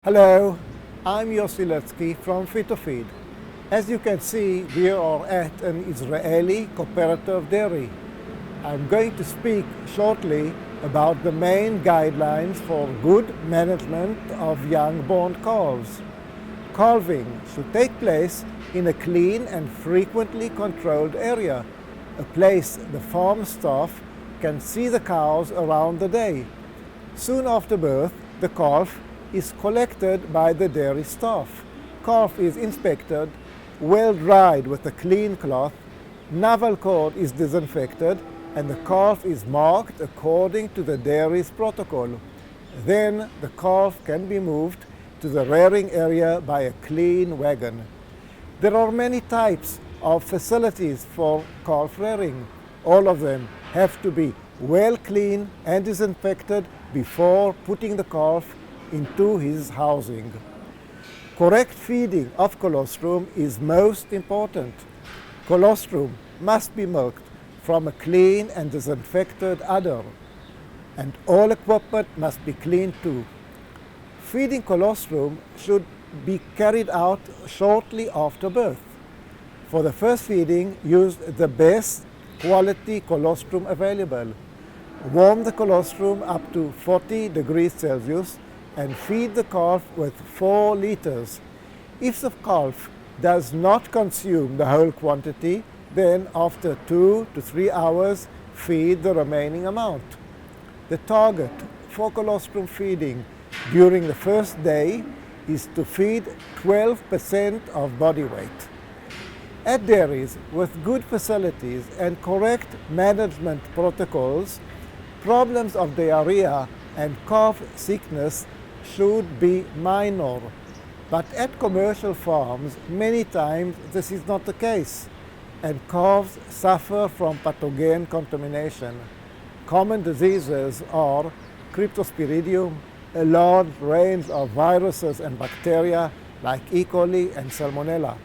Hello, I'm Yossi Letsky from Phytofeed. As you can see, we are at an Israeli cooperative dairy. I'm going to speak shortly about the main guidelines for good management of young-born calves. Calving should take place in a clean and frequently controlled area, a place the farm staff can see the cows around the day. Soon after birth, the calf is collected by the dairy staff. Calf is inspected, well dried with a clean cloth, navel cord is disinfected, and the calf is marked according to the dairy's protocol. Then the calf can be moved to the rearing area by a clean wagon. There are many types of facilities for calf rearing. All of them have to be well cleaned and disinfected before putting the calf into his housing. Correct feeding of colostrum is most important. Colostrum must be milked from a clean and disinfected udder, and all equipment must be cleaned too. Feeding colostrum should be carried out shortly after birth. For the first feeding, use the best quality colostrum available. Warm the colostrum up to 40 degrees Celsius and feed the calf with 4 liters. If the calf does not consume the whole quantity, then after 2 to 3 hours, feed the remaining amount. The target for colostrum feeding during the first day is to feed 12% of body weight. At dairies with good facilities and correct management protocols, problems of diarrhea and calf sickness should be minor. But at commercial farms, many times this is not the case, and calves suffer from pathogen contamination. Common diseases are Cryptosporidium, a large range of viruses and bacteria like E. coli and Salmonella.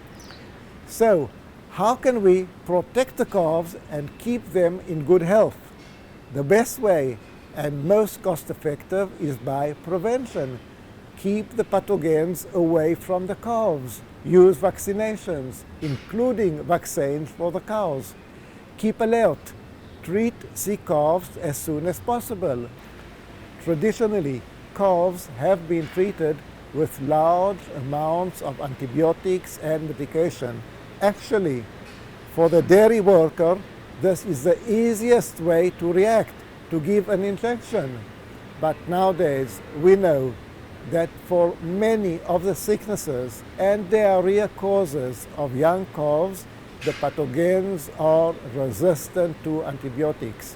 So, how can we protect the calves and keep them in good health? The best way and most cost-effective is by prevention. Keep the pathogens away from the calves. Use vaccinations, including vaccines for the cows. Keep alert. Treat sick calves as soon as possible. Traditionally, calves have been treated with large amounts of antibiotics and medication. Actually, for the dairy worker, this is the easiest way to react, to give an injection. But nowadays, we know that for many of the sicknesses and diarrhea causes of young calves, the pathogens are resistant to antibiotics.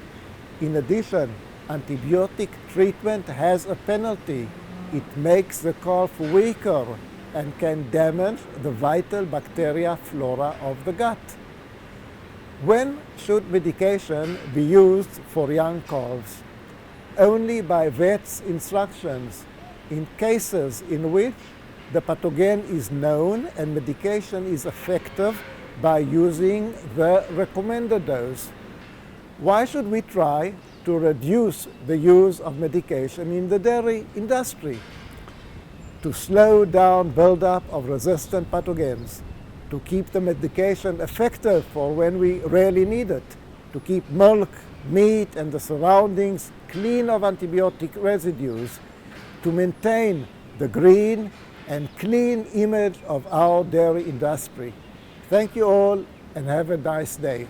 In addition, antibiotic treatment has a penalty. It makes the calf weaker and can damage the vital bacteria flora of the gut. When should medication be used for young calves? Only by vet's instructions. In cases in which the pathogen is known and medication is effective by using the recommended dose. Why should we try to reduce the use of medication in the dairy industry? To slow down buildup of resistant pathogens, to keep the medication effective for when we really need it, to keep milk, meat, and the surroundings clean of antibiotic residues, to maintain the green and clean image of our dairy industry. Thank you all and have a nice day.